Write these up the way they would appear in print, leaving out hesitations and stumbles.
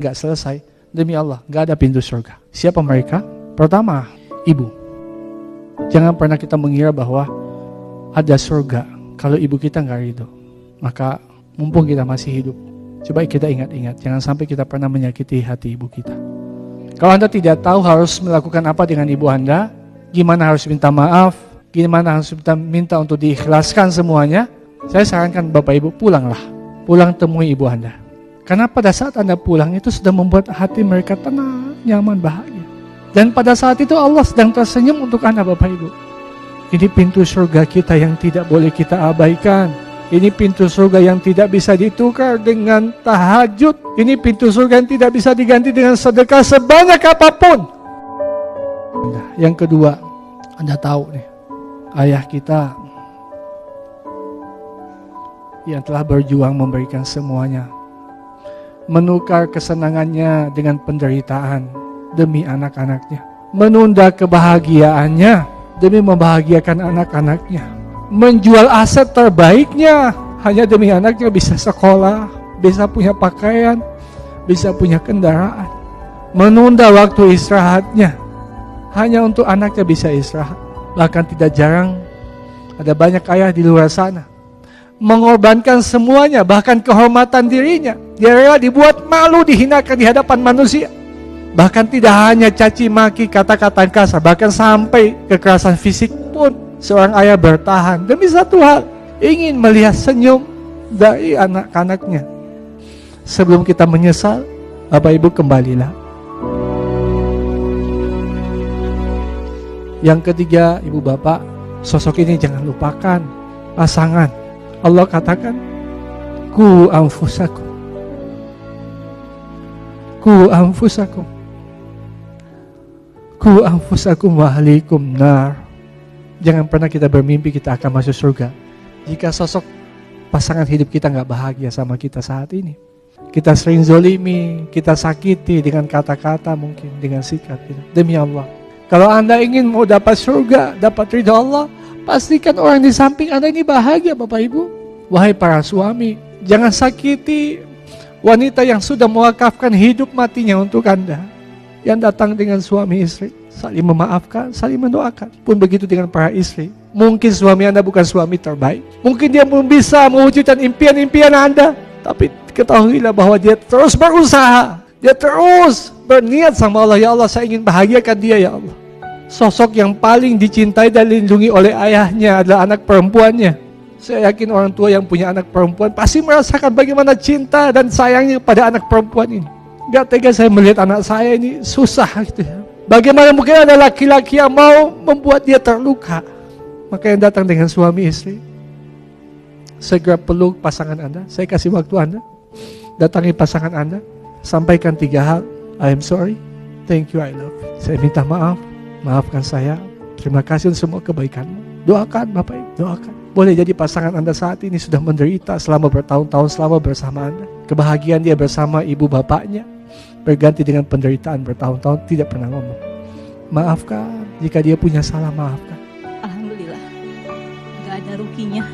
Gak selesai. Demi Allah, gak ada pintu surga. Siapa mereka? Pertama, ibu. Jangan pernah kita mengira bahwa ada surga kalau ibu kita gak ridho. Maka mumpung kita masih hidup, coba kita ingat-ingat, jangan sampai kita pernah menyakiti hati ibu kita. Kalau Anda tidak tahu harus melakukan apa dengan ibu Anda, gimana harus minta maaf, gimana harus minta untuk diikhlaskan semuanya, saya sarankan Bapak Ibu pulanglah. Pulang temui ibu Anda. Karena pada saat Anda pulang itu sudah membuat hati mereka tenang, nyaman, bahagia. Dan pada saat itu Allah sedang tersenyum untuk Anda Bapak Ibu. Ini pintu surga kita yang tidak boleh kita abaikan. Ini pintu surga yang tidak bisa ditukar dengan tahajud. Ini pintu surga yang tidak bisa diganti dengan sedekah sebanyak apapun. Yang kedua, Anda tahu nih, ayah kita yang telah berjuang memberikan semuanya, menukar kesenangannya dengan penderitaan demi anak-anaknya, menunda kebahagiaannya demi membahagiakan anak-anaknya, menjual aset terbaiknya hanya demi anaknya bisa sekolah, bisa punya pakaian, bisa punya kendaraan, menunda waktu istirahatnya hanya untuk anaknya bisa istirahat. Bahkan tidak jarang ada banyak ayah di luar sana mengorbankan semuanya, bahkan kehormatan dirinya. Dia rela dibuat malu, dihinakan di hadapan manusia. Bahkan tidak hanya caci maki, kata-kata kasar, bahkan sampai kekerasan fisik pun seorang ayah bertahan demi satu hal, ingin melihat senyum dari anak-anaknya. Sebelum kita menyesal, Bapak Ibu kembalilah. Yang ketiga, Ibu Bapak, sosok ini jangan lupakan pasangan. Allah katakan, ku anfusakum wa ahlikum nar. Jangan pernah kita bermimpi kita akan masuk surga jika sosok pasangan hidup kita gak bahagia sama kita saat ini. Kita sering zolimi, kita sakiti dengan kata-kata, mungkin dengan sikap kita. Demi Allah, kalau Anda ingin mau dapat surga, dapat ridha Allah, pastikan orang di samping Anda ini bahagia Bapak Ibu. Wahai para suami, jangan sakiti wanita yang sudah mewakafkan hidup matinya untuk Anda. Yang datang dengan suami istri, saling memaafkan, saling mendoakan. Pun begitu dengan para istri. Mungkin suami Anda bukan suami terbaik, mungkin dia belum bisa mewujudkan impian-impian Anda, tapi ketahuilah bahwa dia terus berusaha, dia terus berniat sama Allah. Ya Allah, saya ingin bahagiakan dia ya Allah. Sosok yang paling dicintai dan dilindungi oleh ayahnya adalah anak perempuannya. Saya yakin orang tua yang punya anak perempuan pasti merasakan bagaimana cinta dan sayangnya pada anak perempuan ini. Gak tega saya melihat anak saya ini susah gitu ya. Bagaimana mungkin ada laki-laki yang mau membuat dia terluka. Maka yang datang dengan suami istri, segera peluk pasangan Anda. Saya kasih waktu Anda, datangi pasangan Anda, sampaikan 3 hal. I am sorry, thank you, I love you. Saya minta maaf, maafkan saya, terima kasih untuk semua kebaikanmu. Doakan Bapak Ibu, doakan. Boleh jadi pasangan Anda saat ini sudah menderita selama bertahun-tahun selama bersama Anda. Kebahagiaan dia bersama ibu bapaknya berganti dengan penderitaan bertahun-tahun, tidak pernah ngomong. Maafkan, jika dia punya salah maafkan. Alhamdulillah, gak ada ruginya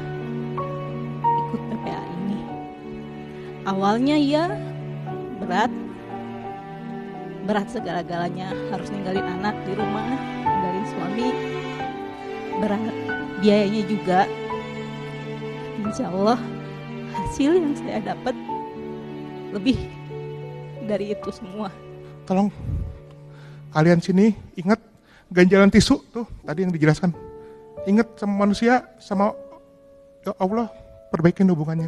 ikut PPA ini. Awalnya ya berat segala-galanya, harus ninggalin anak di rumah, ninggalin suami, berat. Biayanya juga. Insya Allah hasil yang saya dapat lebih dari itu semua. Tolong kalian sini ingat ganjalan tisu tuh tadi yang dijelaskan. Ingat sama manusia, sama Allah, perbaikin hubungannya.